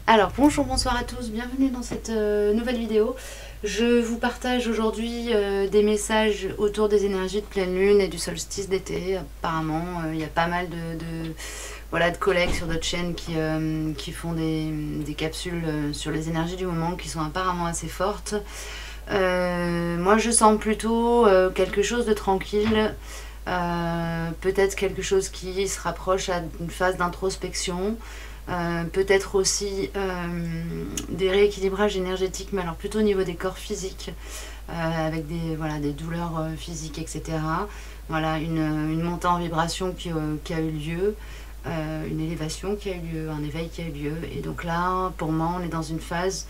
Alors bonjour, bonsoir à tous, bienvenue dans cette nouvelle vidéo. Je vous partage aujourd'hui des messages autour des énergies de pleine lune et du solstice d'été. Apparemment, il y a pas mal de collègues sur d'autres chaînes qui font des capsules sur les énergies du moment qui sont apparemment assez fortes. Moi je sens plutôt quelque chose de tranquille, peut-être quelque chose qui se rapproche à une phase d'introspection. Peut-être aussi des rééquilibrages énergétiques, mais alors plutôt au niveau des corps physiques, avec des douleurs physiques, etc. Voilà, une montée en vibration qui a eu lieu, une élévation qui a eu lieu, un éveil qui a eu lieu. Et donc là, pour moi, on est dans une phase,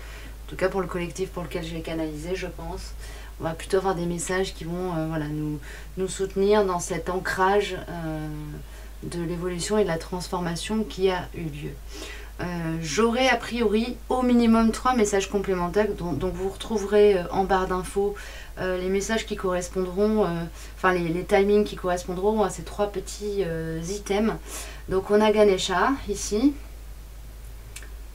en tout cas pour le collectif pour lequel je vais canaliser, je pense, on va plutôt avoir des messages qui vont nous soutenir dans cet ancrage de l'évolution et de la transformation qui a eu lieu. J'aurai a priori au minimum 3 messages complémentaires, donc vous retrouverez en barre d'infos les messages qui correspondront, les timings qui correspondront à ces 3 petits items. Donc on a Ganesha ici,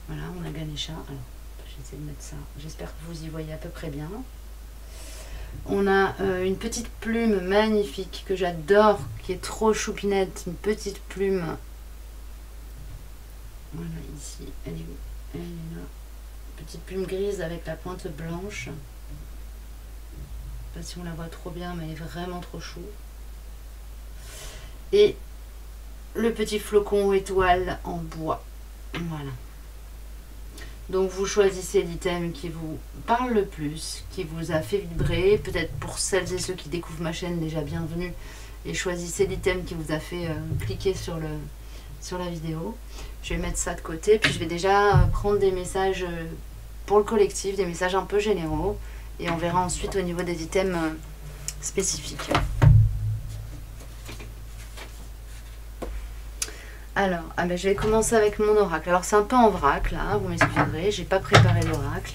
voilà, on a Ganesha. Alors j'essaie de mettre ça, j'espère que vous y voyez à peu près bien. On a une petite plume magnifique que j'adore, qui est trop choupinette, une petite plume. Voilà, ici, elle est où? Elle est là. Petite plume grise avec la pointe blanche. Je ne sais pas si on la voit trop bien, mais elle est vraiment trop chou. Et le petit flocon étoile en bois. Voilà. Donc vous choisissez l'item qui vous parle le plus, qui vous a fait vibrer. Peut-être pour celles et ceux qui découvrent ma chaîne, déjà bienvenue. Et choisissez l'item qui vous a fait cliquer sur la vidéo. Je vais mettre ça de côté. Puis je vais déjà prendre des messages pour le collectif, des messages un peu généraux. Et on verra ensuite au niveau des items spécifiques. Alors, je vais commencer avec mon oracle. Alors c'est un peu en vrac là, vous m'excuserez, j'ai pas préparé l'oracle.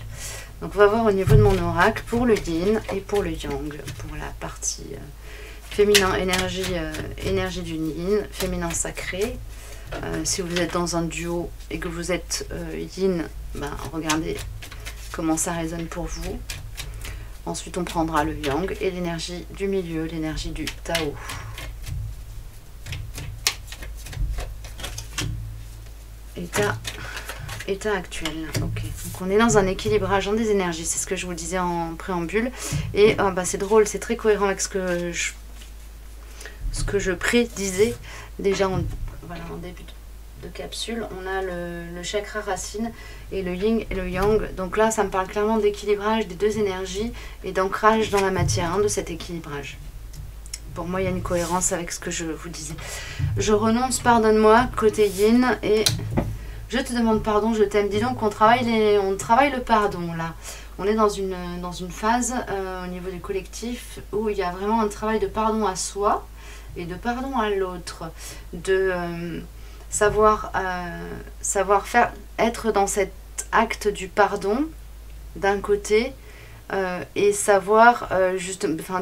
Donc on va voir au niveau de mon oracle pour le yin et pour le yang, pour la partie féminin, énergie du yin, féminin sacré. Si vous êtes dans un duo et que vous êtes yin, regardez comment ça résonne pour vous. Ensuite on prendra le yang et l'énergie du milieu, l'énergie du Tao. État actuel. Ok, donc on est dans un équilibrage des énergies, c'est ce que je vous disais en préambule. Et c'est drôle, c'est très cohérent avec ce que je prédisais déjà en début de capsule. On a le chakra racine et le yin et le yang. Donc là, ça me parle clairement d'équilibrage des deux énergies et d'ancrage dans la matière, de cet équilibrage. Pour moi, il y a une cohérence avec ce que je vous disais. Je renonce, pardonne-moi, côté yin, et je te demande pardon, je t'aime. Dis donc, on travaille le pardon, là. On est dans une phase, au niveau du collectif, où il y a vraiment un travail de pardon à soi et de pardon à l'autre. De savoir faire, être dans cet acte du pardon, d'un côté, et savoir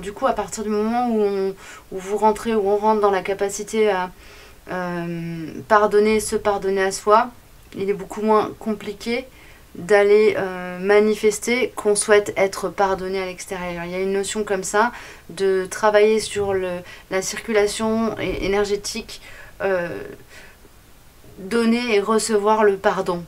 du coup à partir du moment où vous rentrez, où on rentre dans la capacité à se pardonner à soi, il est beaucoup moins compliqué d'aller manifester qu'on souhaite être pardonné à l'extérieur. Il y a une notion comme ça de travailler sur la circulation énergétique, donner et recevoir le pardon.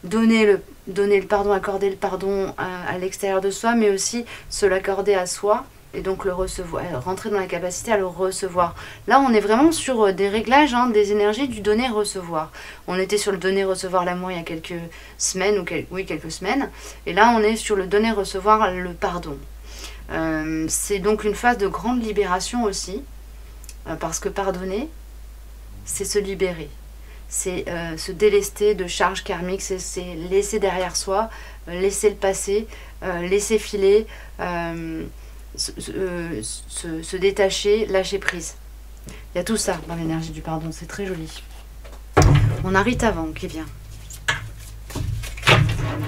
Donner le pardon, accorder le pardon à l'extérieur de soi, mais aussi se l'accorder à soi et donc le recevoir, rentrer dans la capacité à le recevoir. Là, on est vraiment sur des réglages, des énergies du donner-recevoir. On était sur le donner-recevoir l'amour il y a quelques semaines, quelques semaines, et là, on est sur le donner-recevoir le pardon. C'est donc une phase de grande libération aussi, parce que pardonner, c'est se libérer. C'est se délester de charges karmiques, c'est laisser derrière soi, laisser le passé, laisser filer, se détacher, lâcher prise. Il y a tout ça dans l'énergie du pardon, c'est très joli. On a Rita Vang qui vient.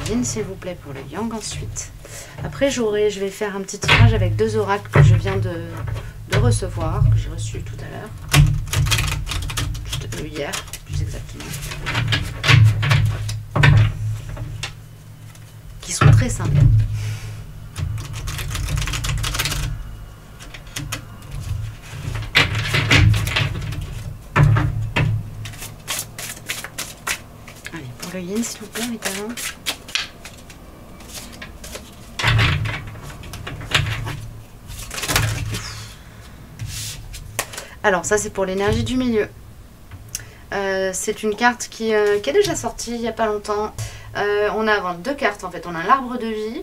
Yin, s'il vous plaît, pour le yang ensuite. Après, je vais faire un petit tirage avec 2 oracles que je viens de recevoir, que j'ai reçu tout à l'heure. Hier, plus exactement. simple. Allez, pour le yin, s'il vous plaît, évidemment. Alors, ça, c'est pour l'énergie du milieu. C'est une carte qui est déjà sortie il n'y a pas longtemps. On a deux cartes, en fait. On a l'arbre de vie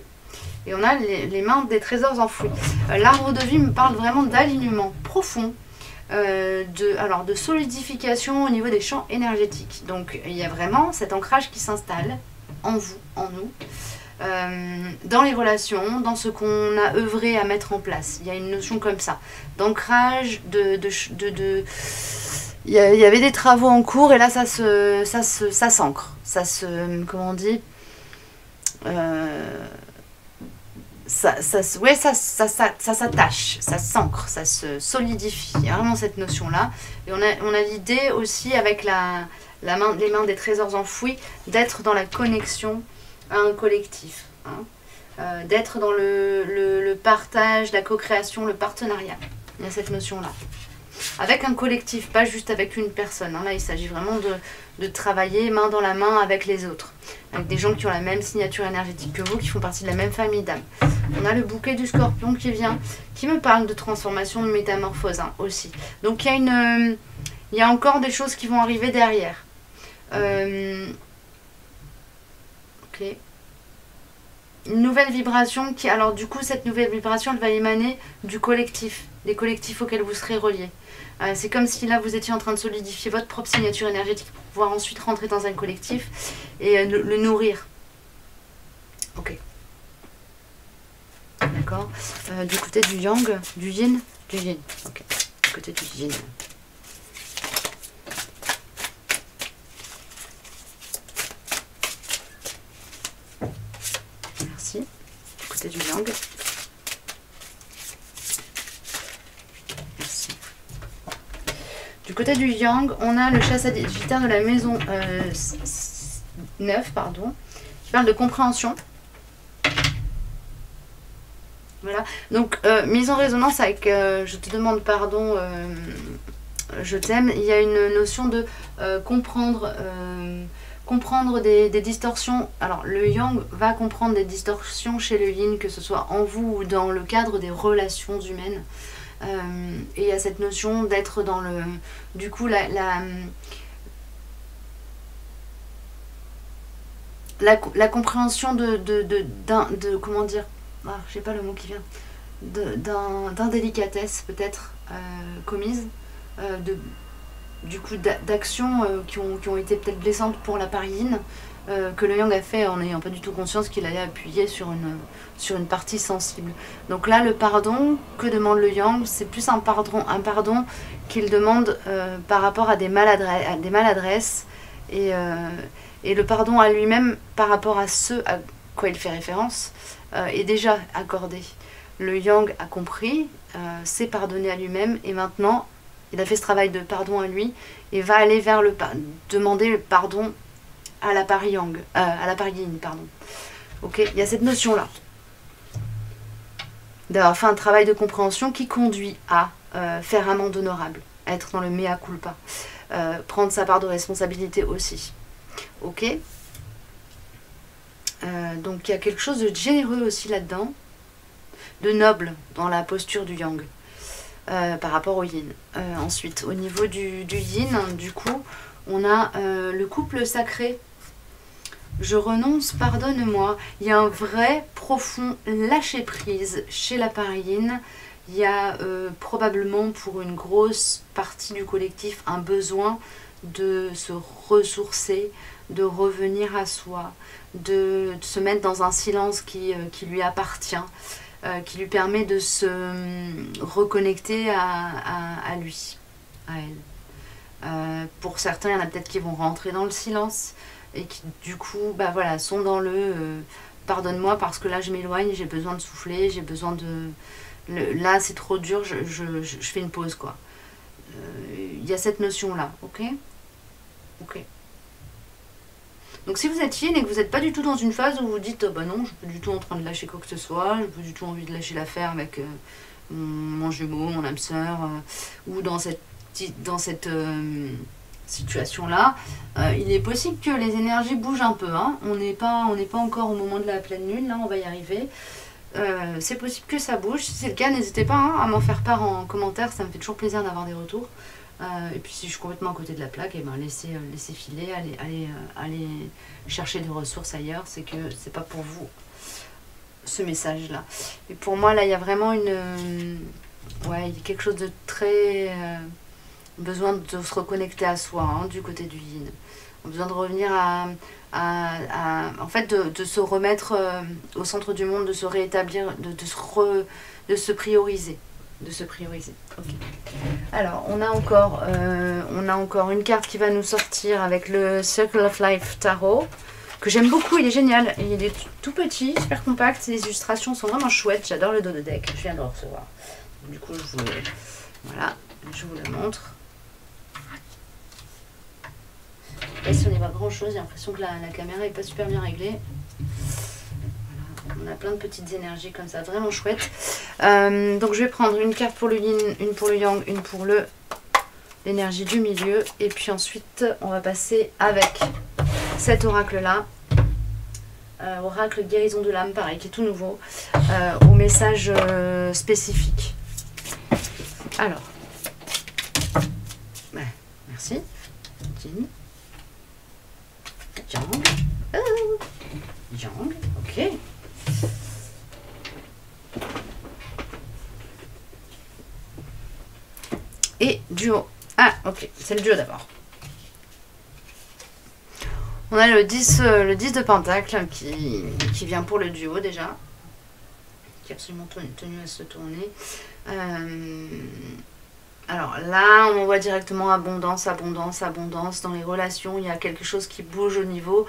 et on a les mains des trésors enfouis. L'arbre de vie me parle vraiment d'alignement profond, de solidification au niveau des champs énergétiques. Donc, il y a vraiment cet ancrage qui s'installe en vous, en nous. Dans les relations, dans ce qu'on a œuvré à mettre en place. Il y a une notion comme ça, d'ancrage, il y avait des travaux en cours et là ça s'ancre, ça se, comment on dit, ça s'attache, ça s'ancre, ça se solidifie. Il y a vraiment cette notion-là. Et on a l'idée aussi avec les mains des trésors enfouis d'être dans la connexion à un collectif, hein. D'être dans le partage, la co-création, le partenariat. Il y a cette notion-là. Avec un collectif, pas juste avec une personne, hein. Là, il s'agit vraiment de travailler main dans la main avec les autres. Avec des gens qui ont la même signature énergétique que vous, qui font partie de la même famille d'âmes. On a le bouquet du scorpion qui vient, qui me parle de transformation, de métamorphose, hein, aussi. Donc, il y a encore des choses qui vont arriver derrière. Ok. Une nouvelle vibration qui, alors du coup, cette nouvelle vibration, elle va émaner du collectif, des collectifs auxquels vous serez reliés. C'est comme si là, vous étiez en train de solidifier votre propre signature énergétique pour pouvoir ensuite rentrer dans un collectif et le nourrir. Ok. D'accord. Du côté du yang, du yin, ok. Du côté du yin. Merci. Du côté du yang. Merci. Du côté du yang, on a le chat sagittaire de la maison 9, pardon, qui parle de compréhension. Voilà. Donc, mise en résonance avec je te demande pardon, je t'aime. Il y a une notion de comprendre des distorsions. Alors, le yang va comprendre des distorsions chez le yin, que ce soit en vous ou dans le cadre des relations humaines. Et il y a cette notion d'être dans le... Du coup, la compréhension de comment dire, je sais pas le mot qui vient, d'indélicatesse peut-être commise, du coup d'actions qui ont été peut-être blessantes pour la parine, que le yang a fait en n'ayant pas du tout conscience qu'il allait appuyer sur une partie sensible. Donc là, le pardon que demande le yang, c'est plus un pardon qu'il demande par rapport à des maladresses et le pardon à lui-même par rapport à ce à quoi il fait référence est déjà accordé. Le yang a compris, s'est pardonné à lui-même et maintenant il a fait ce travail de pardon à lui et va aller vers demander le pardon à la part yang, à la part yin, pardon. Ok, il y a cette notion-là d'avoir fait un travail de compréhension qui conduit à faire amende honorable, à être dans le mea culpa, prendre sa part de responsabilité aussi. Ok. Donc il y a quelque chose de généreux aussi là-dedans, de noble dans la posture du yang par rapport au yin. Ensuite, au niveau du yin, du coup, on a le couple sacré. Je renonce, pardonne-moi. Il y a un vrai, profond lâcher-prise chez la part yin. Il y a probablement pour une grosse partie du collectif un besoin de se ressourcer, de revenir à soi, de se mettre dans un silence qui lui appartient, qui lui permet de se reconnecter à lui, à elle. Pour certains, il y en a peut-être qui vont rentrer dans le silence et qui du coup voilà, sont dans le pardonne-moi parce que là je m'éloigne, j'ai besoin de souffler, j'ai besoin de... là c'est trop dur, je fais une pause quoi. Il y a cette notion là, ok. Ok. Donc si vous êtes yin et que vous n'êtes pas du tout dans une phase où vous dites bah non, je suis pas du tout en train de lâcher quoi que ce soit, je n'ai pas du tout envie de lâcher l'affaire avec mon jumeau, mon âme sœur, ou dans cette situation-là, il est possible que les énergies bougent un peu. Hein. On n'est pas encore au moment de la pleine lune, là on va y arriver. C'est possible que ça bouge. Si c'est le cas, n'hésitez pas à m'en faire part en commentaire, ça me fait toujours plaisir d'avoir des retours. Et puis si je suis complètement à côté de la plaque, et ben laissez filer, allez chercher des ressources ailleurs, c'est que c'est pas pour vous ce message là. Et pour moi là il y a vraiment il y a quelque chose de très besoin de se reconnecter à soi, hein, du côté du yin. On a besoin de revenir en fait de se remettre au centre du monde, de se réétablir, de se prioriser. Okay. Alors on a encore une carte qui va nous sortir avec le Circle of Life Tarot, que j'aime beaucoup, il est génial, il est tout petit, super compact, les illustrations sont vraiment chouettes, j'adore le dos de deck, je viens de le recevoir. Du coup je vous le montre. Là, si on n'y voit grand chose, j'ai l'impression que la caméra n'est pas super bien réglée. Voilà. On a plein de petites énergies comme ça, vraiment chouette. Donc je vais prendre une carte pour le yin, une pour le yang, une pour l'énergie du milieu. Et puis ensuite, on va passer avec cet oracle-là. Oracle guérison de l'âme, pareil, qui est tout nouveau. Au message spécifique. Alors. Ouais, merci. Yin. Yang. Yang, ok. Et duo. Ah, ok, c'est le duo d'abord. On a le 10 de Pentacle qui vient pour le duo déjà. Qui est absolument tenu à se tourner. Alors là, on voit directement abondance dans les relations. Il y a quelque chose qui bouge au niveau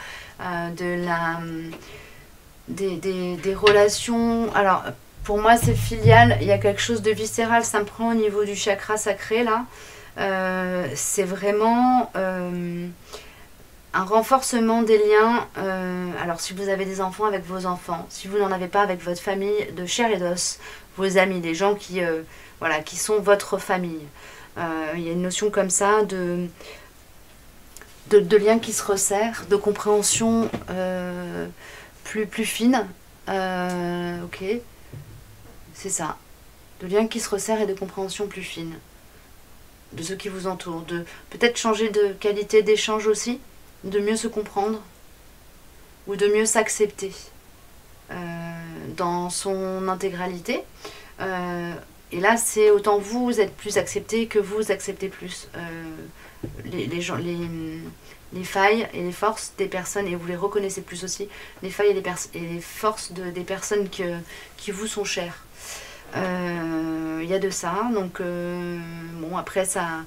des relations. Alors, pour moi, c'est filial. Il y a quelque chose de viscéral. Ça me prend au niveau du chakra sacré, là. C'est vraiment un renforcement des liens. Alors, si vous avez des enfants, avec vos enfants. Si vous n'en avez pas, avec votre famille de chair et d'os. Vos amis, des gens qui sont votre famille. Il y a une notion comme ça de lien qui se resserre, de compréhension plus fine. Ok, c'est ça. De lien qui se resserre et de compréhension plus fine. De ceux qui vous entourent. De peut-être changer de qualité d'échange aussi. De mieux se comprendre. Ou de mieux s'accepter. Dans son intégralité. Et là, c'est autant vous êtes plus accepté que vous acceptez plus les failles et les forces des personnes, et vous les reconnaissez plus aussi, les failles et les forces des personnes qui vous sont chères. Il y a de ça, donc bon, après ça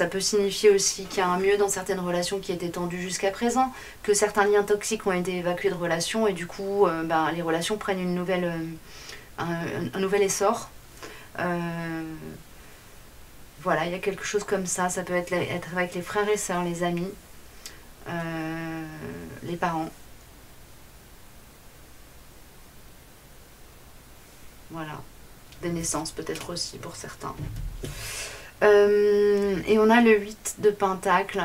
peut signifier aussi qu'il y a un mieux dans certaines relations qui étaient tendues jusqu'à présent, que certains liens toxiques ont été évacués de relations, et du coup les relations prennent un nouvel essor. Voilà, il y a quelque chose comme ça. Ça peut être avec les frères et sœurs, les amis, les parents. Voilà, des naissances peut-être aussi pour certains. Et on a le 8 de Pentacle.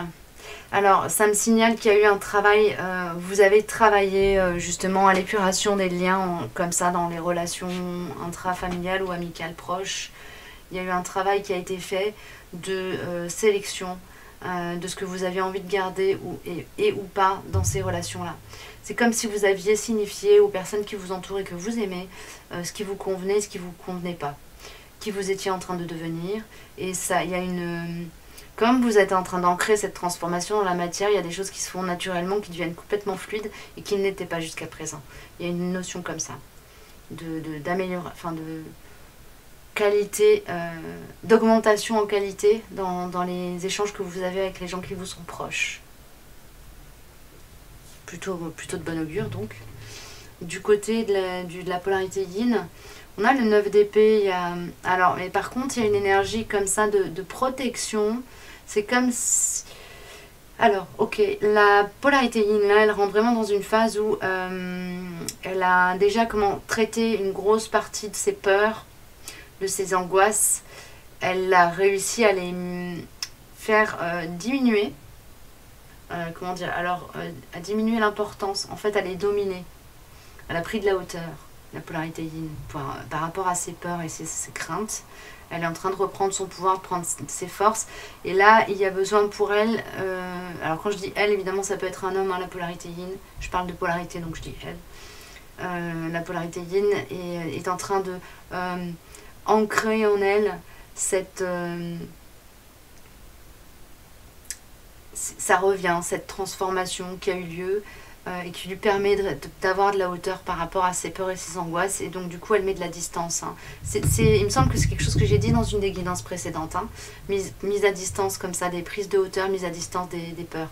Alors, ça me signale qu'il y a eu un travail, vous avez travaillé justement à l'épuration des liens comme ça dans les relations intrafamiliales ou amicales proches. Il y a eu un travail qui a été fait de sélection de ce que vous avez envie de garder ou pas dans ces relations-là. C'est comme si vous aviez signifié aux personnes qui vous entourent et que vous aimez ce qui vous convenait et ce qui ne vous convenait pas, qui vous étiez en train de devenir. Et ça, il y a une... Comme vous êtes en train d'ancrer cette transformation dans la matière, il y a des choses qui se font naturellement, qui deviennent complètement fluides et qui n'étaient pas jusqu'à présent. Il y a une notion comme ça, d'amélioration, enfin de qualité, d'augmentation en qualité dans les échanges que vous avez avec les gens qui vous sont proches. Plutôt de bon augure donc. Du côté de la polarité yin, on a le 9 d'épée. Alors, mais par contre, il y a une énergie comme ça de protection. C'est comme si... Alors, ok, la polarité yin, là, elle rentre vraiment dans une phase où elle a déjà traité une grosse partie de ses peurs, de ses angoisses. Elle a réussi à les faire diminuer. Comment dire? Alors, à diminuer l'importance, en fait, à les dominer. Elle a pris de la hauteur, la polarité yin, par rapport à ses peurs et ses craintes. Elle est en train de reprendre son pouvoir, de prendre ses forces. Et là, il y a besoin pour elle... alors quand je dis elle, évidemment, ça peut être un homme, hein, la polarité yin. Je parle de polarité, donc je dis elle. La polarité yin est en train de ancrer en elle cette... ça revient, cette transformation qui a eu lieu et qui lui permet d'avoir de la hauteur par rapport à ses peurs et ses angoisses, et donc du coup elle met de la distance, hein. Il me semble que c'est quelque chose que j'ai dit dans une des guidances précédentes, hein. Mise à distance comme ça, des prises de hauteur, mise à distance des peurs.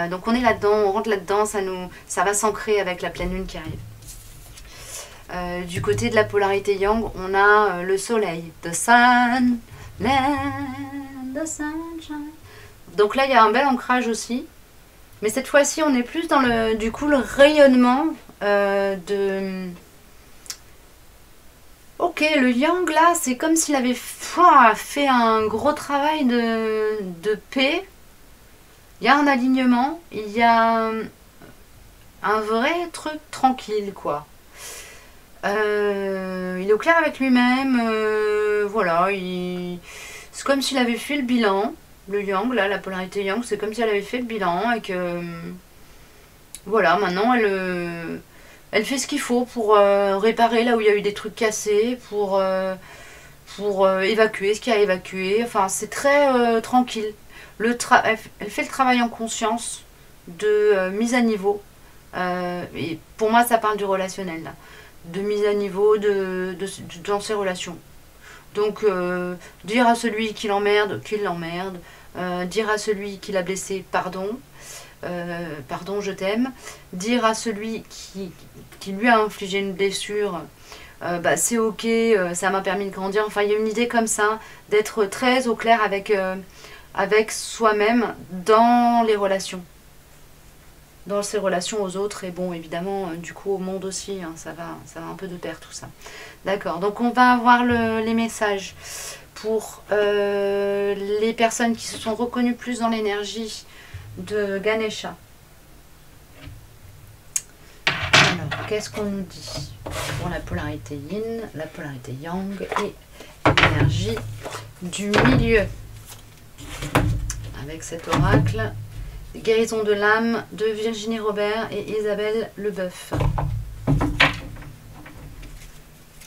Donc on est là-dedans, on rentre là-dedans, ça va s'ancrer avec la pleine lune qui arrive. Du côté de la polarité yang, on a le soleil, the sun, the sunshine. Donc là il y a un bel ancrage aussi. Mais cette fois-ci, on est plus dans le rayonnement de... Ok, le yang, là, c'est comme s'il avait fait un gros travail de paix. Il y a un alignement, il y a un vrai truc tranquille, quoi. Il est au clair avec lui-même, voilà, c'est comme s'il avait fait le bilan. Le yang, là, la polarité yang, c'est comme si elle avait fait le bilan et que... voilà, maintenant, elle fait ce qu'il faut pour réparer là où il y a eu des trucs cassés, pour évacuer ce qu'il y a à évacuer. Enfin, c'est très tranquille. Elle fait le travail en conscience de mise à niveau. Et pour moi, ça parle du relationnel, là. De mise à niveau dans ses relations. Donc, dire à celui qui l'emmerde, qu'il l'emmerde. Dire à celui qui l'a blessé pardon, pardon je t'aime, dire à celui qui lui a infligé une blessure, bah, c'est ok, ça m'a permis de grandir. Enfin il y a une idée comme ça, d'être très au clair avec soi-même dans les relations, dans ses relations aux autres, et bon évidemment du coup au monde aussi, hein, ça va un peu de pair tout ça. D'accord, donc on va avoir les messages pour les personnes qui se sont reconnues plus dans l'énergie de Ganesha. Alors, qu'est-ce qu'on nous dit pour la polarité yin, la polarité yang et l'énergie du milieu? Avec cet oracle, guérison de l'âme de Virginie Robert et Isabelle Leboeuf.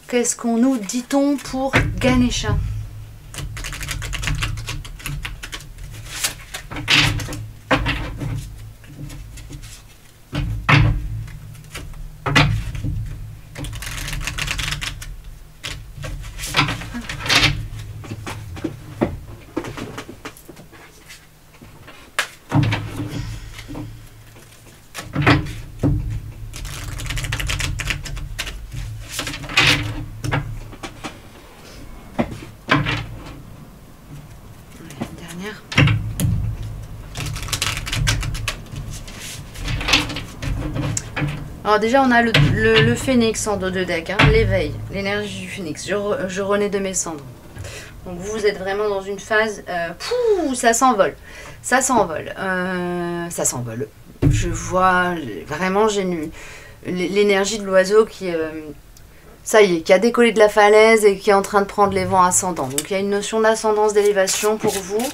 Qu'est-ce qu'on nous dit-on pour Ganesha? Alors déjà on a le phénix en dos de deck, hein, l'éveil, l'énergie du phénix, je renais de mes cendres. Donc vous êtes vraiment dans une phase, ça s'envole, ça s'envole, ça s'envole. Je vois vraiment, j'ai l'énergie de l'oiseau qui, ça y est, qui a décollé de la falaise et qui est en train de prendre les vents ascendants. Donc il y a une notion d'ascendance, d'élévation pour vous.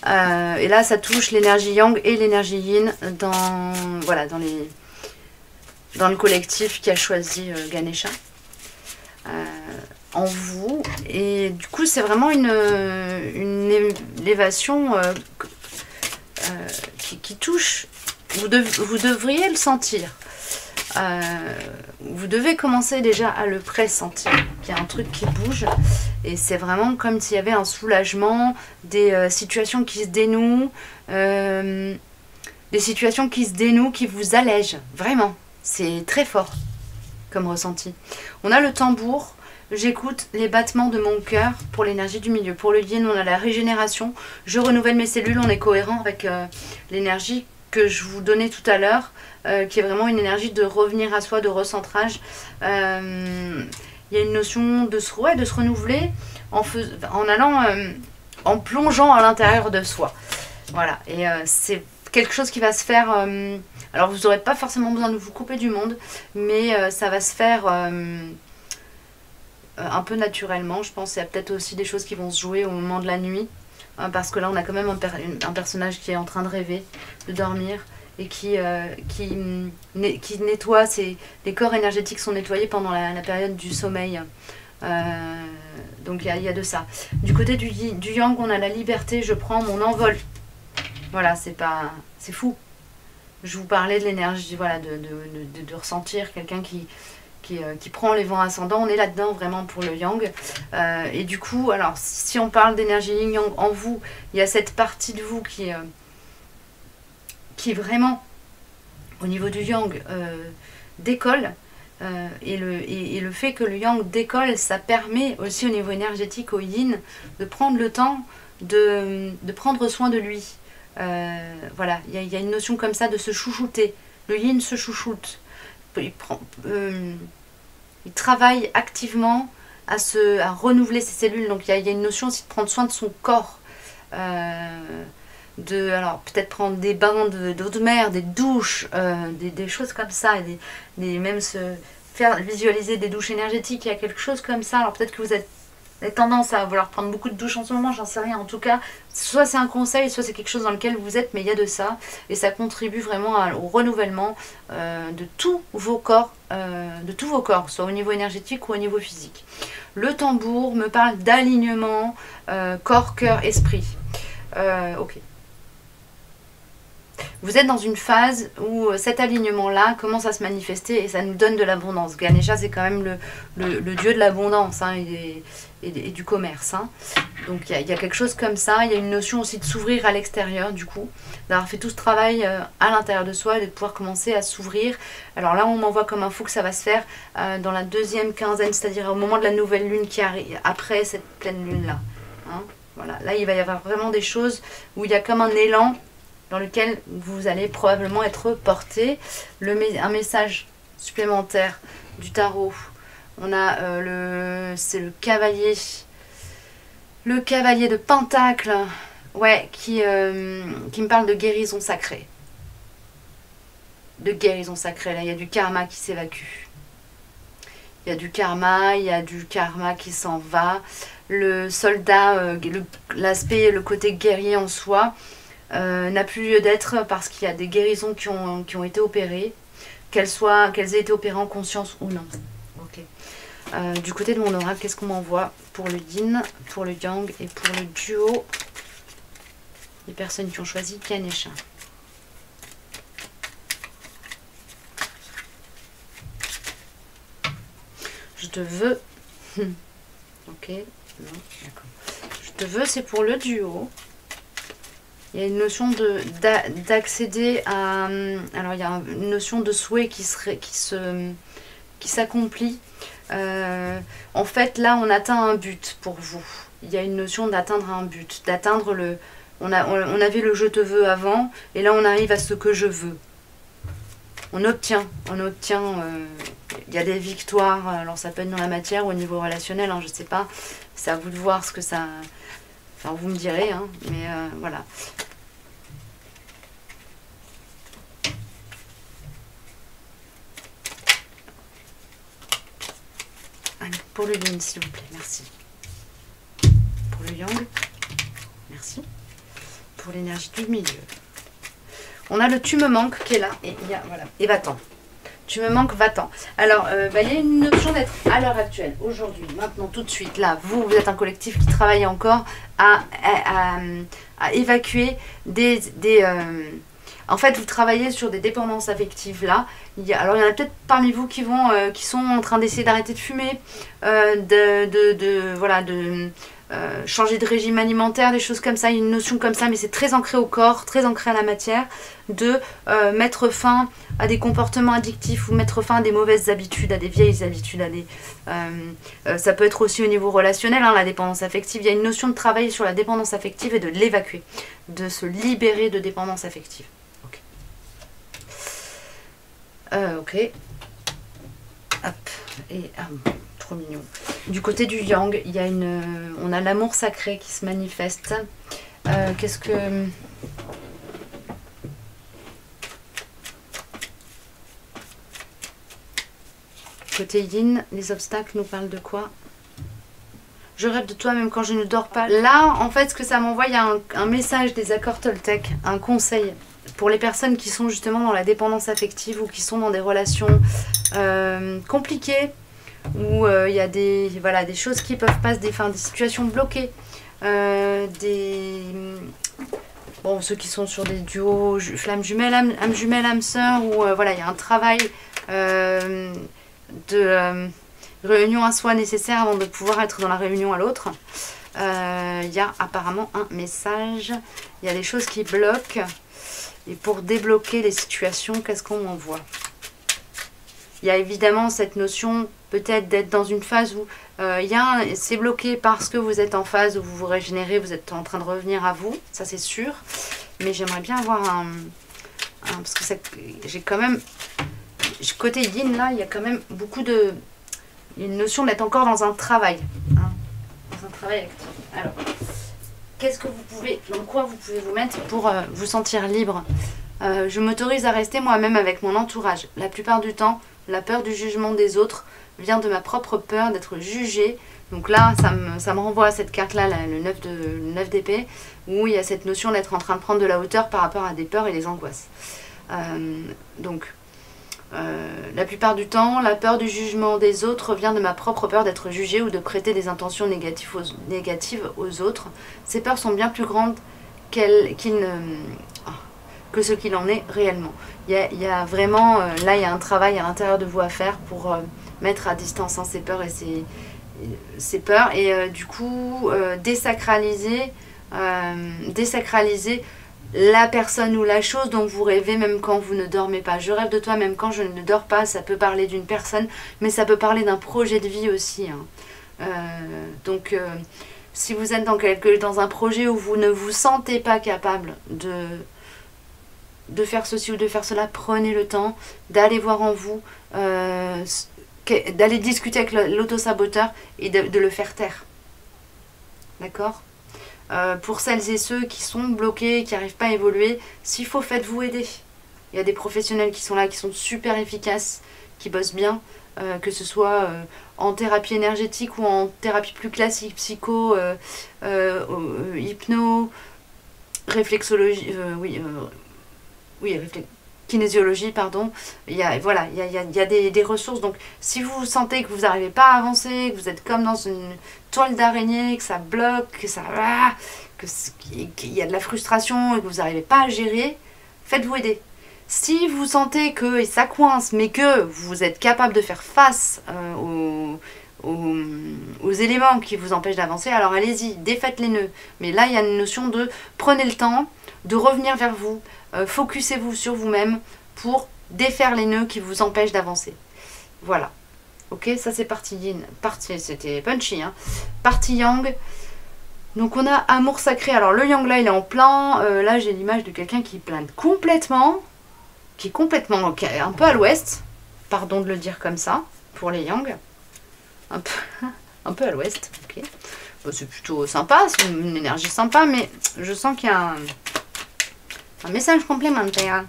Et là ça touche l'énergie yang et l'énergie yin voilà, dans le collectif qui a choisi Ganesha en vous. Et du coup c'est vraiment une élévation qui touche, vous devriez le sentir. Vous devez commencer déjà à le pressentir, qu'il y a un truc qui bouge, et c'est vraiment comme s'il y avait un soulagement, des situations qui se dénouent, des situations qui se dénouent, qui vous allègent, vraiment. C'est très fort comme ressenti. On a le tambour, j'écoute les battements de mon cœur pour l'énergie du milieu. Pour le yin, on a la régénération. Je renouvelle mes cellules, on est cohérent avec l'énergie que je vous donnais tout à l'heure, qui est vraiment une énergie de revenir à soi, de recentrage. Il y a une notion de se renouveler en allant, en plongeant à l'intérieur de soi. Voilà, et c'est quelque chose qui va se faire... alors vous n'aurez pas forcément besoin de vous couper du monde, mais ça va se faire un peu naturellement, je pense. Il y a peut-être aussi des choses qui vont se jouer au moment de la nuit, parce que là on a quand même un personnage qui est en train de rêver, de dormir, et qui nettoie, les corps énergétiques sont nettoyés pendant la période du sommeil. Donc il y a de ça. Du côté du yang, on a la liberté, je prends mon envol. Voilà, c'est fou. Je vous parlais de l'énergie, voilà, de ressentir quelqu'un qui prend les vents ascendants. On est là-dedans vraiment pour le yang. Et du coup, alors si on parle d'énergie yin-yang en vous, il y a cette partie de vous qui vraiment, au niveau du yang, décolle. Et le fait que le yang décolle, ça permet aussi au niveau énergétique, au yin, de prendre le temps de prendre soin de lui. Voilà, il y a une notion comme ça de se chouchouter. Le yin se chouchoute. Il travaille activement à renouveler ses cellules. Donc il y a une notion aussi de prendre soin de son corps. Alors peut-être prendre des bains d'eau de mer, des douches, des choses comme ça, même se faire visualiser des douches énergétiques. Il y a quelque chose comme ça. Alors peut-être que vous avez tendance à vouloir prendre beaucoup de douches en ce moment, j'en sais rien. En tout cas, soit c'est un conseil, soit c'est quelque chose dans lequel vous êtes, mais il y a de ça. Et ça contribue vraiment au renouvellement de tous vos corps, soit au niveau énergétique ou au niveau physique. Le tambour me parle d'alignement, corps, cœur, esprit. Ok. Vous êtes dans une phase où cet alignement-là commence à se manifester et ça nous donne de l'abondance. Ganesha, c'est quand même le dieu de l'abondance, hein, et du commerce. Hein. Donc il y a quelque chose comme ça. Il y a une notion aussi de s'ouvrir à l'extérieur, du coup. D'avoir fait tout ce travail à l'intérieur de soi et de pouvoir commencer à s'ouvrir. Alors là, on m'envoie comme info que ça va se faire dans la deuxième quinzaine, c'est-à-dire au moment de la nouvelle lune qui arrive, après cette pleine lune-là. Hein. Voilà. Là, il va y avoir vraiment des choses où il y a comme un élan dans lequel vous allez probablement être porté. Un message supplémentaire du tarot. On a c'est le cavalier de Pentacle, ouais, qui me parle de guérison sacrée. De guérison sacrée, là, il y a du karma qui s'évacue. Il y a du karma qui s'en va. Le soldat, l'aspect, le côté guerrier en soi, n'a plus lieu d'être parce qu'il y a des guérisons qui ont été opérées, qu'elles aient été opérées en conscience ou non. Ok. Du côté de mon oracle, qu'est-ce qu'on m'envoie pour le yin, pour le yang et pour le duo? Les personnes qui ont choisi Ganesha. Je te veux. Ok, non, d'accord. Je te veux, c'est pour le duo. Il y a une notion d'accéder à... Alors, il y a une notion de souhait qui s'accomplit. En fait, là, on atteint un but pour vous. Il y a une notion d'atteindre un but, d'atteindre le... On avait le « je te veux » avant, et là, on arrive à ce que je veux. On obtient. Il y a des victoires, alors ça peut être dans la matière ou au niveau relationnel, hein, je ne sais pas. C'est à vous de voir ce que ça... Enfin, vous me direz, hein, mais voilà. Allez, pour le yin, s'il vous plaît, merci. Pour le yang, merci. Pour l'énergie du milieu. On a le tu me manques qui est là, et il y a, voilà, et va-t'en. Tu me manques, va-t'en. Alors, il y a une notion d'être à l'heure actuelle, aujourd'hui, maintenant, tout de suite, là, vous êtes un collectif qui travaille encore à évacuer en fait, vous travaillez sur des dépendances affectives, là. Alors, il y en a peut-être parmi vous qui sont en train d'essayer d'arrêter de fumer, voilà, changer de régime alimentaire, des choses comme ça, une notion comme ça, mais c'est très ancré au corps, très ancré à la matière, de mettre fin à des comportements addictifs ou mettre fin à des mauvaises habitudes, à des vieilles habitudes, ça peut être aussi au niveau relationnel, hein, la dépendance affective. Il y a une notion de travail sur la dépendance affective et de l'évacuer, de se libérer de dépendance affective. Ok. Hop. Et trop mignon. Du côté du yang, il y a on a l'amour sacré qui se manifeste. Qu'est-ce que... Côté yin, les obstacles nous parlent de quoi? Je rêve de toi même quand je ne dors pas. Là, en fait, ce que ça m'envoie, il y a un message des accords Toltec, un conseil pour les personnes qui sont justement dans la dépendance affective ou qui sont dans des relations compliquées, où il y a des choses qui peuvent pas se défendre, des situations bloquées, bon, ceux qui sont sur des duos, flammes jumelles, âme jumelle, âme sœur, où voilà, il y a un travail de réunion à soi nécessaire avant de pouvoir être dans la réunion à l'autre. Il y a apparemment un message, il y a des choses qui bloquent, et pour débloquer les situations, qu'est-ce qu'on envoie? Il y a évidemment cette notion peut-être d'être dans une phase où c'est bloqué parce que vous êtes en phase où vous vous régénérez, vous êtes en train de revenir à vous, ça c'est sûr. Mais j'aimerais bien avoir parce que j'ai quand même, côté yin là, il y a quand même beaucoup de... Il y a une notion d'être encore dans un travail. Hein, dans un travail actif. Alors, dans quoi vous pouvez vous mettre pour vous sentir libre? Je m'autorise à rester moi-même avec mon entourage. La plupart du temps, la peur du jugement des autres vient de ma propre peur d'être jugée. Donc là, ça me renvoie à cette carte-là, le 9 d'épée, où il y a cette notion d'être en train de prendre de la hauteur par rapport à des peurs et des angoisses. La plupart du temps, la peur du jugement des autres vient de ma propre peur d'être jugée ou de prêter des intentions négatives aux autres. Ces peurs sont bien plus grandes que ce qu'il en est réellement. Il y a vraiment, là il y a un travail à l'intérieur de vous à faire pour mettre à distance ces peurs et ces peurs, et du coup désacraliser la personne ou la chose dont vous rêvez même quand vous ne dormez pas. Je rêve de toi même quand je ne dors pas, ça peut parler d'une personne, mais ça peut parler d'un projet de vie aussi. Hein. Si vous êtes dans un projet où vous ne vous sentez pas capable de faire ceci ou de faire cela, prenez le temps d'aller voir en vous, d'aller discuter avec l'auto-saboteur et de le faire taire. D'accord ? Pour celles et ceux qui sont bloqués, qui n'arrivent pas à évoluer, s'il faut, faites-vous aider. Il y a des professionnels qui sont là, qui sont super efficaces, qui bossent bien, que ce soit en thérapie énergétique ou en thérapie plus classique, psycho, hypno, réflexologie, kinésiologie, pardon. Il y a des ressources. Donc si vous sentez que vous n'arrivez pas à avancer, que vous êtes comme dans une toile d'araignée, que ça bloque, qu'il y a de la frustration et que vous n'arrivez pas à gérer, faites-vous aider. Si vous sentez que ça coince, mais que vous êtes capable de faire face aux éléments qui vous empêchent d'avancer, alors allez-y, défaites les nœuds. Mais là, il y a une notion de prenez le temps de revenir vers vous, focusez-vous sur vous-même pour défaire les nœuds qui vous empêchent d'avancer. Voilà. Ok, ça c'est partie yin. C'était punchy, hein. Partie yang. Donc on a amour sacré. Alors le yang là, il est en plein. Là, j'ai l'image de quelqu'un qui plane complètement. Qui est complètement un peu à l'ouest. Pardon de le dire comme ça, pour les yang. Un peu à l'ouest. Ok. Bon, c'est plutôt sympa, c'est une énergie sympa, mais je sens qu'il y a un message complémentaire.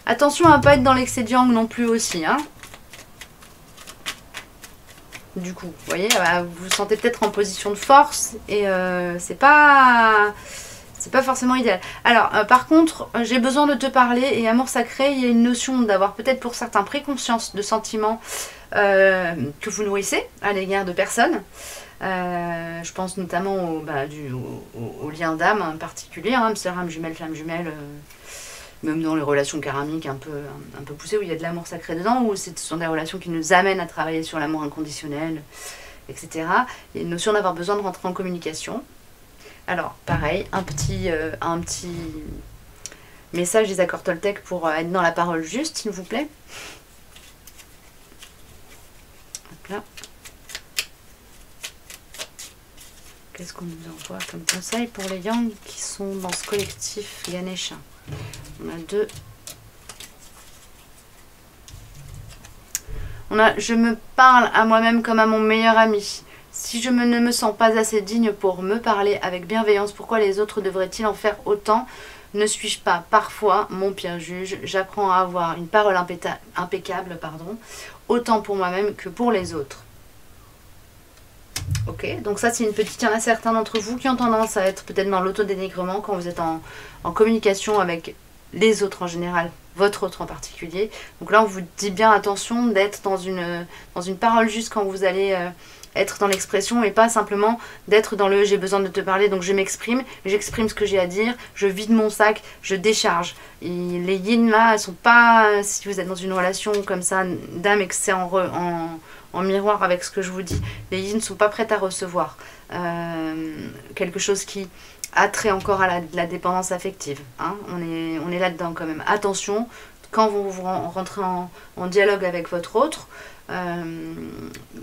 Attention à ne pas être dans l'excès de yang non plus aussi. Hein. Du coup, vous voyez, vous vous sentez peut-être en position de force et c'est pas forcément idéal. Alors, par contre, j'ai besoin de te parler et amour sacré, il y a une notion d'avoir peut-être pour certains préconscience de sentiments que vous nourrissez à l'égard de personnes. Je pense notamment au lien d'âme en particulier, hein, sœur, âme jumelle, flamme jumelle, même dans les relations karmiques un peu poussées, où il y a de l'amour sacré dedans, où ce sont des relations qui nous amènent à travailler sur l'amour inconditionnel, etc. Il y a une notion d'avoir besoin de rentrer en communication. Alors, pareil, un petit message des accords Toltec pour être dans la parole juste, s'il vous plaît. Hop là. Qu'est-ce qu'on nous envoie comme conseil pour les Yang qui sont dans ce collectif Ganesha? On a deux. On a « Je me parle à moi-même comme à mon meilleur ami. Si je ne me sens pas assez digne pour me parler avec bienveillance, pourquoi les autres devraient-ils en faire autant? Ne suis-je pas parfois mon pire juge? J'apprends à avoir une parole impeccable, autant pour moi-même que pour les autres. » Ok, donc ça c'est une petite... Il y en a certains d'entre vous qui ont tendance à être peut-être dans l'autodénigrement quand vous êtes en communication avec les autres en général, votre autre en particulier. Donc là on vous dit bien attention d'être dans une parole juste quand vous allez être dans l'expression et pas simplement d'être dans le j'ai besoin de te parler donc je m'exprime, j'exprime ce que j'ai à dire, je vide mon sac, je décharge. Et les yin là, elles sont pas, si vous êtes dans une relation comme ça d'âme et que c'est en miroir avec ce que je vous dis, les yin ne sont pas prêtes à recevoir quelque chose qui a trait encore à la dépendance affective. Hein. On est là-dedans quand même. Attention, quand vous rentrez en dialogue avec votre autre,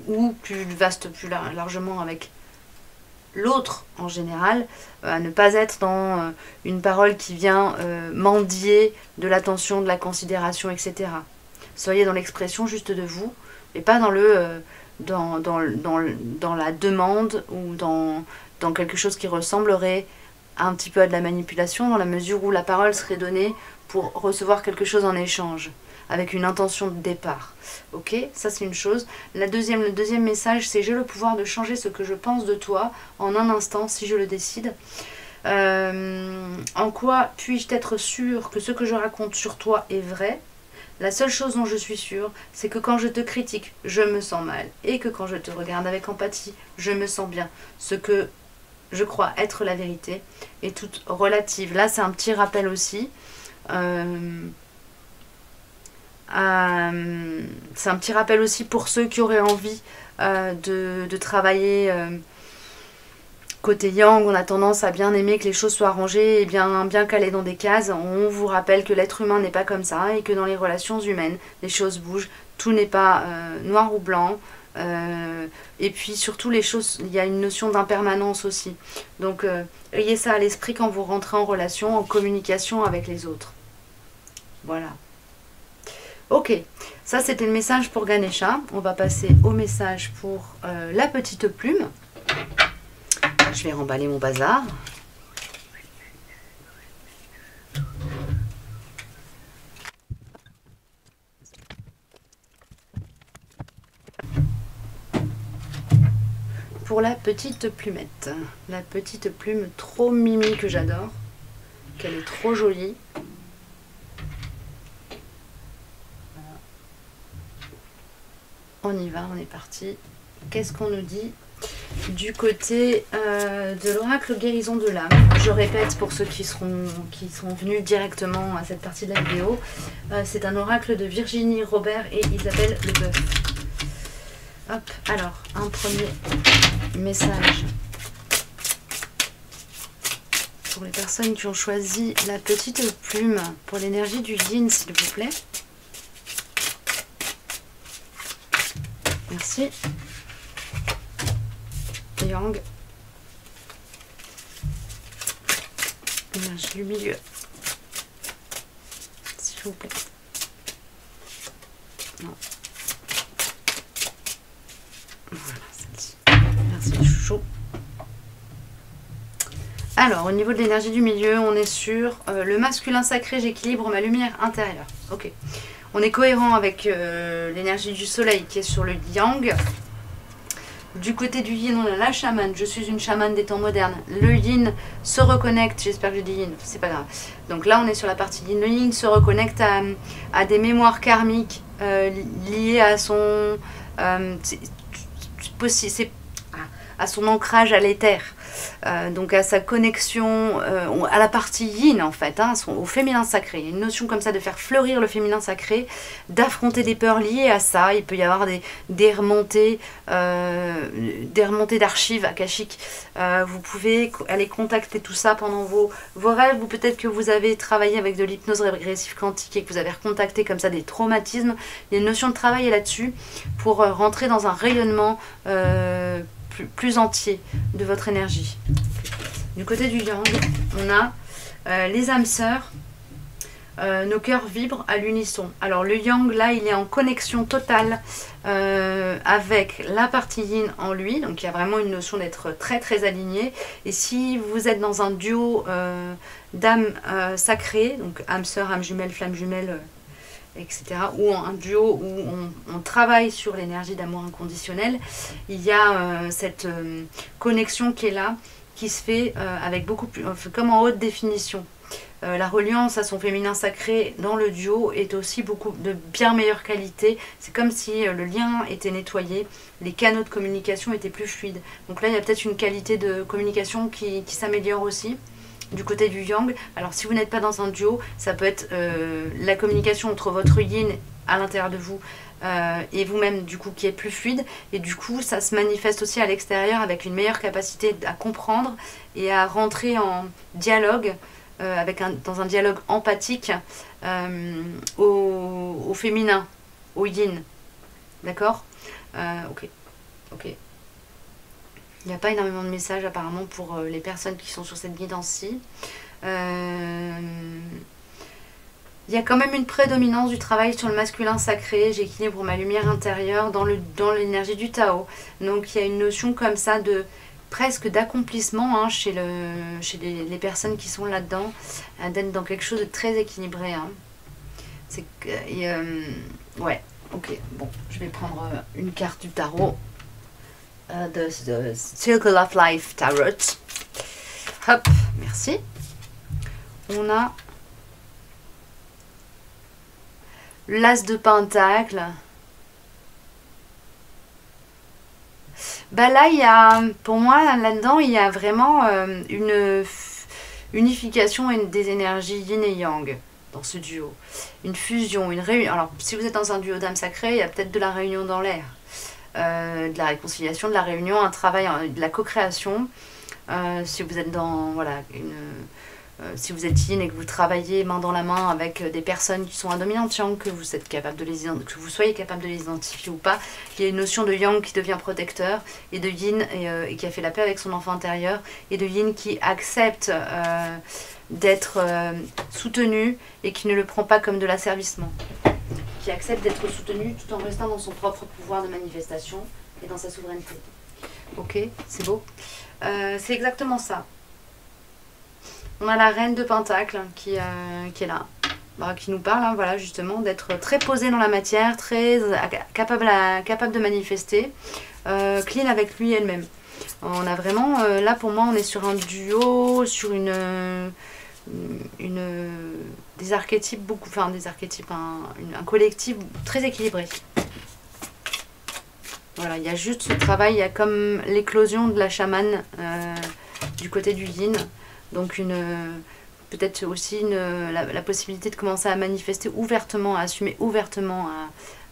ou plus largement avec l'autre en général, à ne pas être dans une parole qui vient mendier de l'attention, de la considération, etc. Soyez dans l'expression juste de vous, et pas dans dans la demande ou dans quelque chose qui ressemblerait un petit peu à de la manipulation, dans la mesure où la parole serait donnée pour recevoir quelque chose en échange, avec une intention de départ. Ok, ça c'est une chose. Le deuxième message, c'est « J'ai le pouvoir de changer ce que je pense de toi en un instant si je le décide. En quoi puis-je être sûre que ce que je raconte sur toi est vrai? La seule chose dont je suis sûre, c'est que quand je te critique, je me sens mal. Et que quand je te regarde avec empathie, je me sens bien. Ce que je crois être la vérité est toute relative. » Là, c'est un petit rappel aussi. C'est un petit rappel aussi pour ceux qui auraient envie de travailler côté yang. On a tendance à bien aimer que les choses soient rangées et bien calées dans des cases. On vous rappelle que l'être humain n'est pas comme ça et que dans les relations humaines, les choses bougent. Tout n'est pas noir ou blanc. Et puis surtout les choses, il y a une notion d'impermanence aussi. Donc ayez ça à l'esprit quand vous rentrez en relation, en communication avec les autres. Voilà. Ok, ça c'était le message pour Ganesha. On va passer au message pour la petite plume. Je vais remballer mon bazar. Pour la petite plumette. La petite plume trop mimi que j'adore. Qu'elle est trop jolie. On y va, on est parti. Qu'est-ce qu'on nous dit du côté de l'oracle guérison de l'âme? Je répète pour ceux qui sont venus directement à cette partie de la vidéo. C'est un oracle de Virginie Robert et Isabelle Leboeuf. Hop, alors, un premier message pour les personnes qui ont choisi la petite plume pour l'énergie du yin, s'il vous plaît. Merci. Yang. Énergie du milieu. S'il vous plaît. Non. Voilà, celle-ci. Merci, chouchou. Alors, au niveau de l'énergie du milieu, on est sur le masculin sacré, j'équilibre ma lumière intérieure. Ok. On est cohérent avec l'énergie du soleil qui est sur le yang. Du côté du yin, on a la chamane. Je suis une chamane des temps modernes. Le yin se reconnecte. J'espère que je dis yin, c'est pas grave. Donc là, on est sur la partie yin. Le yin se reconnecte à des mémoires karmiques liées à son, à son ancrage à l'éther. donc à sa connexion, à la partie yin en fait, hein, au féminin sacré. Il y a une notion comme ça de faire fleurir le féminin sacré, d'affronter des peurs liées à ça. Il peut y avoir des remontées d'archives akashiques. Vous pouvez aller contacter tout ça pendant vos rêves, ou peut-être que vous avez travaillé avec de l'hypnose régressive quantique et que vous avez recontacté comme ça des traumatismes. Il y a une notion de travail là-dessus pour rentrer dans un rayonnement plus entier de votre énergie. Du côté du yang, on a les âmes sœurs. Nos cœurs vibrent à l'unisson. Alors le yang là, il est en connexion totale avec la partie yin en lui, donc il y a vraiment une notion d'être très très aligné. Et si vous êtes dans un duo d'âmes sacrées, donc âme sœur, âme jumelle, flamme jumelle, etc., ou un duo où on travaille sur l'énergie d'amour inconditionnel, il y a cette connexion qui est là, qui se fait avec beaucoup plus, comme en haute définition. La reliance à son féminin sacré dans le duo est aussi de bien meilleure qualité. C'est comme si le lien était nettoyé, les canaux de communication étaient plus fluides. Donc là, il y a peut-être une qualité de communication qui s'améliore aussi du côté du yang. Alors si vous n'êtes pas dans un duo, ça peut être la communication entre votre yin à l'intérieur de vous et vous-même, du coup, qui est plus fluide. Et du coup, ça se manifeste aussi à l'extérieur avec une meilleure capacité à comprendre et à rentrer en dialogue, dans un dialogue empathique au féminin, au yin. D'accord? Ok. Il n'y a pas énormément de messages apparemment pour les personnes qui sont sur cette guidance-ci. Il y a quand même une prédominance du travail sur le masculin sacré. J'équilibre ma lumière intérieure dans l'énergie du Tao. Donc il y a une notion comme ça de presque d'accomplissement hein, chez les personnes qui sont là-dedans, d'être dans quelque chose de très équilibré. Hein. C'est que, ouais, ok, bon, je vais prendre une carte du tarot, de Circle of Life Tarot. Hop, merci. On a l'As de Pentacle. Bah là, il y a, pour moi, là-dedans, il y a vraiment une unification des énergies yin et yang dans ce duo. Une fusion, une réunion. Alors, si vous êtes dans un duo d'âme sacrée, il y a peut-être de la réunion dans l'air. De la réconciliation, de la réunion, un travail, de la co-création. Si vous êtes dans, voilà, si vous êtes yin et que vous travaillez main dans la main avec des personnes qui sont à dominante yang, que vous soyez capable de les identifier ou pas, il y a une notion de yang qui devient protecteur, et de yin et qui a fait la paix avec son enfant intérieur, et de yin qui accepte d'être soutenu et qui ne le prend pas comme de l'asservissement, qui accepte d'être soutenu tout en restant dans son propre pouvoir de manifestation et dans sa souveraineté. Ok, c'est beau. C'est exactement ça. On a la reine de Pentacle qui est là, qui nous parle, hein, voilà, justement, d'être très posée dans la matière, très capable de manifester, clean avec lui et elle-même. On a vraiment, là pour moi, on est sur un duo, sur des archétypes, un collectif très équilibré. Voilà, il y a juste ce travail, il y a comme l'éclosion de la chamane du côté du yin. Donc peut-être aussi la possibilité de commencer à manifester ouvertement, à assumer ouvertement,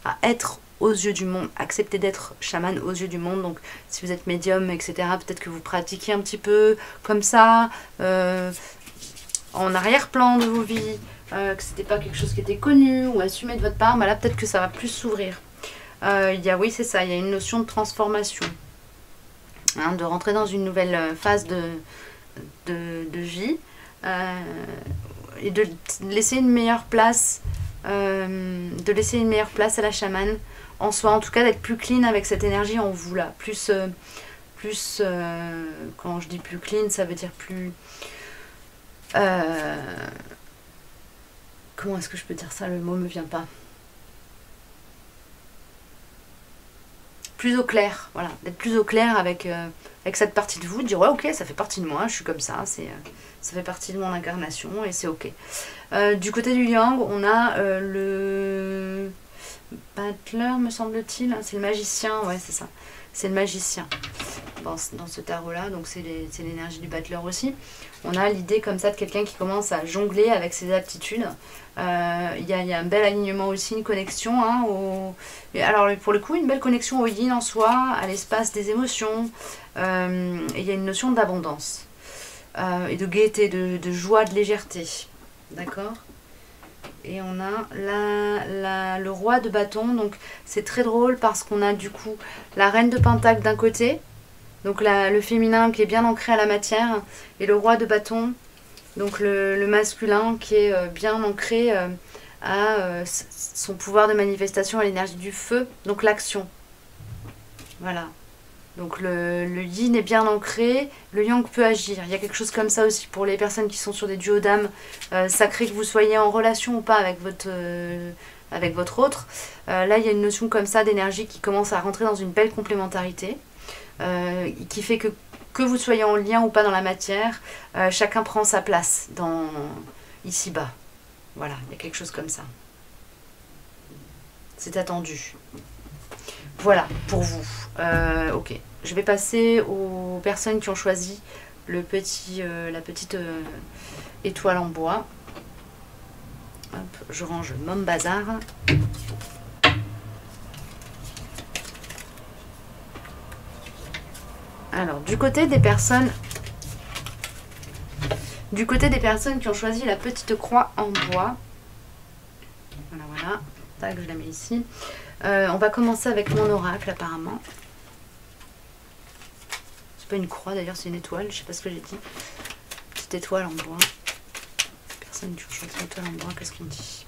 à être aux yeux du monde, accepter d'être chaman aux yeux du monde. Donc si vous êtes médium, etc., peut-être que vous pratiquez un petit peu comme ça, en arrière-plan de vos vies, que c'était pas quelque chose qui était connu ou assumé de votre part, mais là peut-être que ça va plus s'ouvrir. Oui, c'est ça, il y a une notion de transformation, hein, de rentrer dans une nouvelle phase de vie, et de laisser une meilleure place à la chamane en soi, en tout cas d'être plus clean avec cette énergie en vous là, quand je dis plus clean, ça veut dire plus comment est-ce que je peux dire ça, le mot me vient pas, plus au clair, voilà, d'être plus au clair avec cette partie de vous, de dire ouais, ok, ça fait partie de moi, je suis comme ça, ça fait partie de mon incarnation et c'est ok. Du côté du yang, on a le Battler, me semble-t-il, c'est le magicien, ouais, c'est ça, c'est le magicien. dans ce tarot-là, donc c'est l'énergie du battleur aussi. On a l'idée comme ça de quelqu'un qui commence à jongler avec ses aptitudes. Il y a un bel alignement aussi, une connexion. Hein, alors pour le coup, une belle connexion au yin en soi, à l'espace des émotions. Et il y a une notion d'abondance. Et de gaieté, de joie, de légèreté. D'accord ? Et on a le roi de bâton. Donc c'est très drôle parce qu'on a du coup la reine de pentacle d'un côté. Donc le féminin qui est bien ancré à la matière. Et le roi de bâton, donc le masculin qui est bien ancré à son pouvoir de manifestation, à l'énergie du feu. Donc l'action. Voilà. Donc le yin est bien ancré, le yang peut agir. Il y a quelque chose comme ça aussi pour les personnes qui sont sur des duos d'âme sacrés, que vous soyez en relation ou pas avec votre autre. Là, il y a une notion comme ça d'énergie qui commence à rentrer dans une belle complémentarité, qui fait que vous soyez en lien ou pas dans la matière, chacun prend sa place ici-bas. Voilà, il y a quelque chose comme ça. C'est attendu. Voilà, pour vous. Ok, je vais passer aux personnes qui ont choisi la petite étoile en bois. Hop, je range mon bazar. Alors, du côté des personnes qui ont choisi la petite croix en bois. Voilà. Tac, je la mets ici. On va commencer avec mon oracle apparemment. C'est pas une croix d'ailleurs, c'est une étoile, je sais pas ce que j'ai dit. Petite étoile en bois. Personne qui choisit une étoile en bois, qu'est-ce qu'on dit?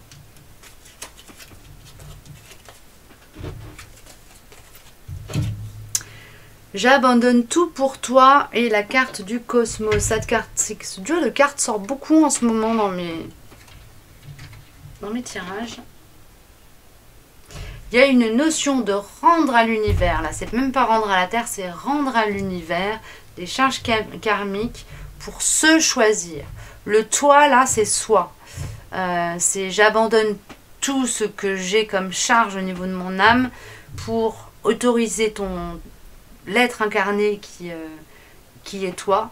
J'abandonne tout pour toi et la carte du cosmos. Cette carte, ce duo de cartes sort beaucoup en ce moment dans mes tirages. Il y a une notion de rendre à l'univers, là, c'est même pas rendre à la terre, c'est rendre à l'univers des charges karmiques pour se choisir. Le toi, là, c'est soi. C'est j'abandonne tout ce que j'ai comme charge au niveau de mon âme pour autoriser l'être incarné qui est toi,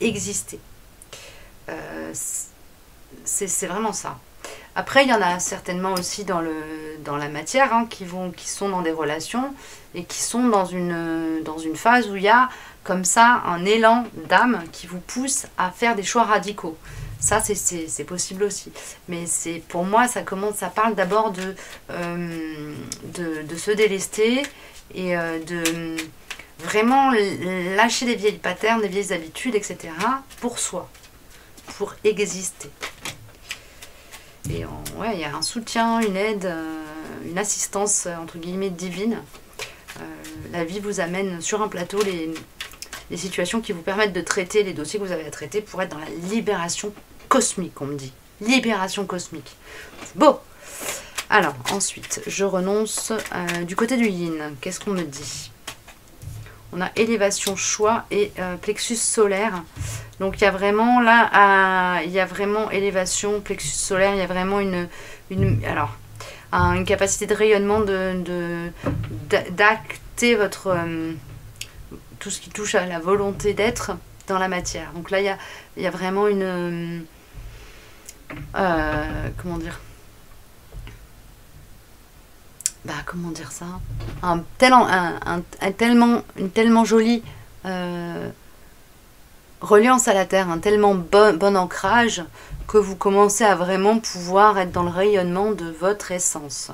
exister. C'est vraiment ça. Après, il y en a certainement aussi dans la matière hein, qui sont dans des relations et qui sont dans une phase où il y a comme ça un élan d'âme qui vous pousse à faire des choix radicaux. Ça, c'est possible aussi. Mais pour moi, ça parle d'abord de se délester et de vraiment lâcher des vieilles patterns, des vieilles habitudes, etc. pour soi, pour exister. Et ouais, il y a un soutien, une aide, une assistance entre guillemets divine. La vie vous amène sur un plateau les situations qui vous permettent de traiter les dossiers que vous avez à traiter pour être dans la libération cosmique, on me dit. Libération cosmique. C'est beau. Alors, ensuite, je renonce du côté du yin. Qu'est-ce qu'on me dit? On a élévation, choix et plexus solaire. Donc il y a vraiment là, il y a vraiment élévation, plexus solaire, il y a vraiment une capacité de rayonnement d'acter votre tout ce qui touche à la volonté d'être dans la matière. Donc là il y a vraiment une comment dire ça, une tellement jolie reliance à la terre, un tellement bon ancrage que vous commencez à vraiment pouvoir être dans le rayonnement de votre essence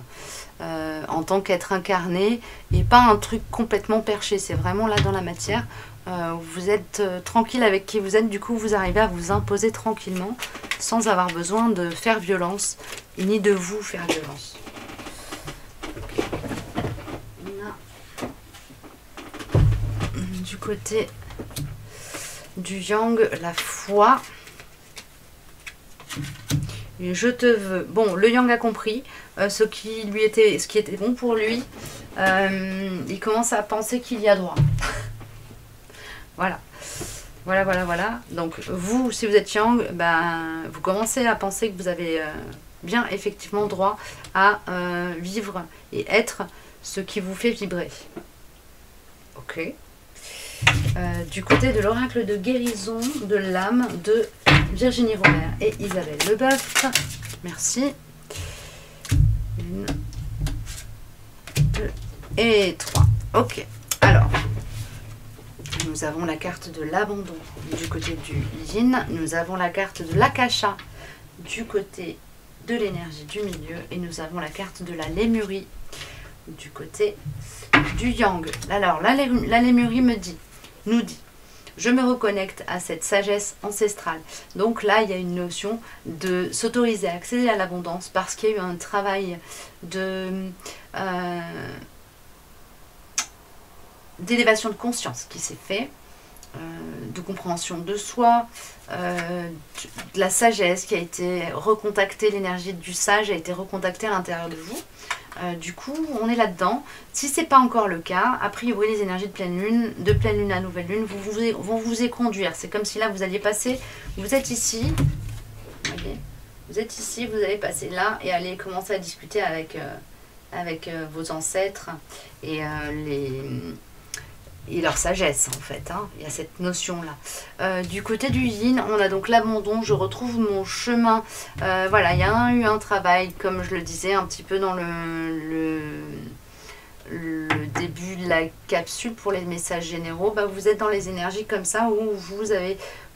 en tant qu'être incarné et pas un truc complètement perché. C'est vraiment là dans la matière. Vous êtes tranquille avec qui vous êtes, du coup vous arrivez à vous imposer tranquillement sans avoir besoin de faire violence ni de vous faire violence. Du côté du yang, la foi. Et je te veux. Bon, le yang a compris ce qui était bon pour lui. Il commence à penser qu'il y a droit. Voilà. Voilà. Donc vous, si vous êtes yang, vous commencez à penser que vous avez bien effectivement droit à vivre et être ce qui vous fait vibrer. Ok. du côté de l'oracle de guérison de l'âme de Virginie Romer et Isabelle Leboeuf. Merci. 1, 2 et 3. Ok. Alors, nous avons la carte de l'abandon du côté du yin. Nous avons la carte de l'akasha du côté de l'énergie du milieu. Et nous avons la carte de la lémurie du côté du yang. Alors, la lémurie nous dit, je me reconnecte à cette sagesse ancestrale. Donc là, il y a une notion de s'autoriser à accéder à l'abondance parce qu'il y a eu un travail d'élévation de conscience qui s'est fait, de compréhension de soi, de la sagesse qui a été recontactée, l'énergie du sage a été recontactée à l'intérieur de vous. Du coup, on est là-dedans. Si ce n'est pas encore le cas, a priori, les énergies de pleine lune à nouvelle lune vont vous y conduire. C'est comme si là, vous alliez passer, vous êtes ici, voyez, vous êtes ici, vous allez passer là et aller commencer à discuter avec vos ancêtres et leur sagesse en fait, hein. Il y a cette notion là. Du côté du yin, on a donc l'abandon, je retrouve mon chemin. Voilà, il y a eu un travail, comme je le disais un petit peu dans le début de la capsule pour les messages généraux. Bah, vous êtes dans les énergies comme ça où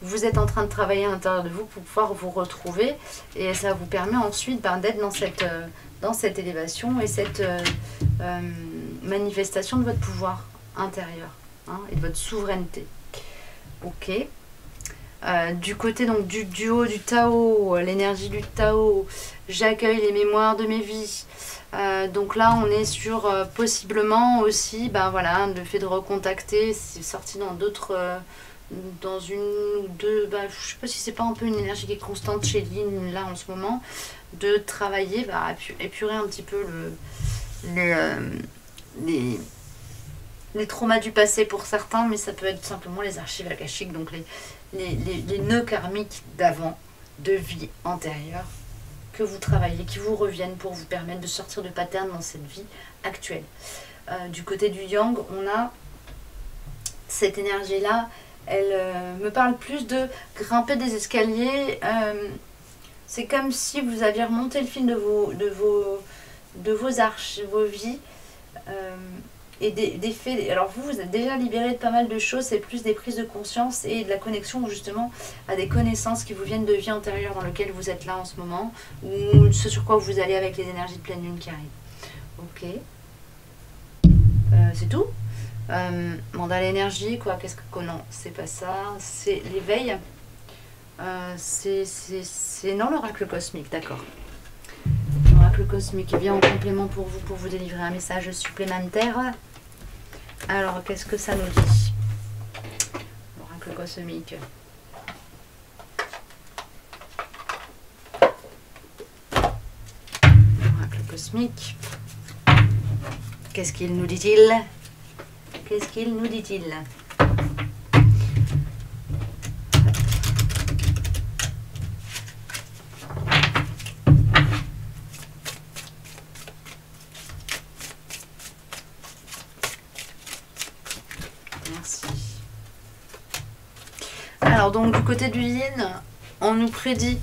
vous êtes en train de travailler à l'intérieur de vous pour pouvoir vous retrouver et ça vous permet ensuite d'être dans cette élévation et cette manifestation de votre pouvoir intérieur, hein, et de votre souveraineté. Ok. Du côté donc du duo du Tao, l'énergie du Tao, j'accueille les mémoires de mes vies. Donc là on est sur possiblement aussi, ben voilà, le fait de recontacter, c'est sorti dans d'autres, dans une ou deux, ben, je sais pas si c'est pas un peu une énergie qui est constante chez Lynn là en ce moment, de travailler, bah, épurer un petit peu les traumas du passé pour certains, mais ça peut être simplement les archives akashiques, donc les nœuds karmiques d'avant, de vie antérieure, que vous travaillez, qui vous reviennent pour vous permettre de sortir de patterns dans cette vie actuelle. Du côté du yang, on a cette énergie-là, elle me parle plus de grimper des escaliers. C'est comme si vous aviez remonté le fil de vos arches, vos vies, et des faits. Alors vous êtes déjà libéré de pas mal de choses, c'est plus des prises de conscience et de la connexion justement à des connaissances qui vous viennent de vie antérieure dans lequel vous êtes là en ce moment, ou ce sur quoi vous allez avec les énergies de pleine lune qui arrivent. Ok. C'est tout. Mandat l'énergie, quoi, qu'est-ce que... Non, c'est pas ça, c'est l'éveil. C'est non, l'oracle cosmique, d'accord. L'oracle cosmique vient en complément pour vous délivrer un message supplémentaire. Alors, qu'est-ce que ça nous dit? L'oracle cosmique. L'oracle cosmique. Qu'est-ce qu'il nous dit-il? Qu'est-ce qu'il nous dit-il? Merci. Alors donc du côté du yin, on nous prédit,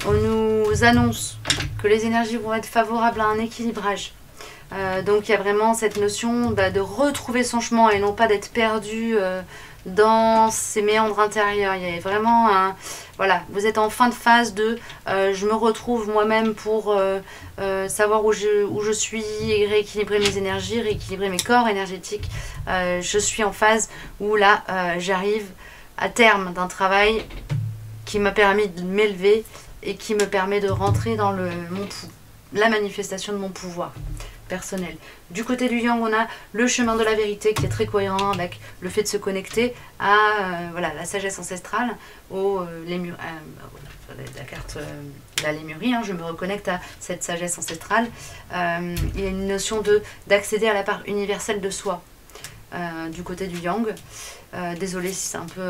on nous annonce que les énergies vont être favorables à un équilibrage. Donc il y a vraiment cette notion de retrouver son chemin et non pas d'être perdu dans ces méandres intérieurs. Il y a vraiment un... Voilà, vous êtes en fin de phase de je me retrouve moi-même pour savoir où je suis, rééquilibrer mes énergies, rééquilibrer mes corps énergétiques. Je suis en phase où là, j'arrive à terme d'un travail qui m'a permis de m'élever et qui me permet de rentrer dans la manifestation de mon pouvoir personnel. Du côté du yang, on a le chemin de la vérité qui est très cohérent avec le fait de se connecter à voilà, la sagesse ancestrale, la carte la lémurie, hein, je me reconnecte à cette sagesse ancestrale. Il y a une notion d'accéder à la part universelle de soi du côté du yang. Désolée si c'est un peu...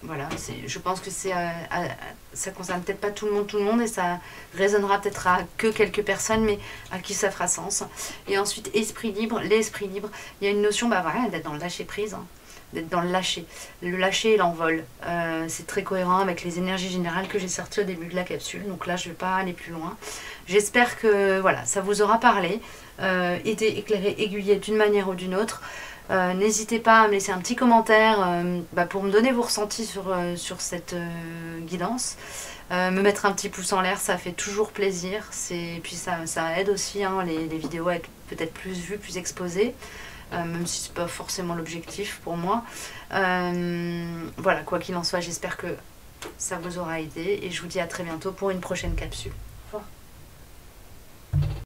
voilà, je pense que ça concerne peut-être pas tout le monde et ça résonnera peut-être à que quelques personnes, mais à qui ça fera sens. Et ensuite, esprit libre, l'esprit libre, il y a une notion, bah voilà, d'être dans le lâcher prise, hein. d'être dans le lâcher. Le lâcher et l'envol. C'est très cohérent avec les énergies générales que j'ai sorties au début de la capsule. Donc là, je ne vais pas aller plus loin. J'espère que voilà, ça vous aura parlé, été éclairé, aiguillé d'une manière ou d'une autre. N'hésitez pas à me laisser un petit commentaire pour me donner vos ressentis sur cette guidance. Me mettre un petit pouce en l'air, ça fait toujours plaisir. Et puis ça aide aussi les vidéos à être peut-être plus vues, plus exposées. Même si c'est pas forcément l'objectif pour moi. Voilà, quoi qu'il en soit, j'espère que ça vous aura aidé. Et je vous dis à très bientôt pour une prochaine capsule.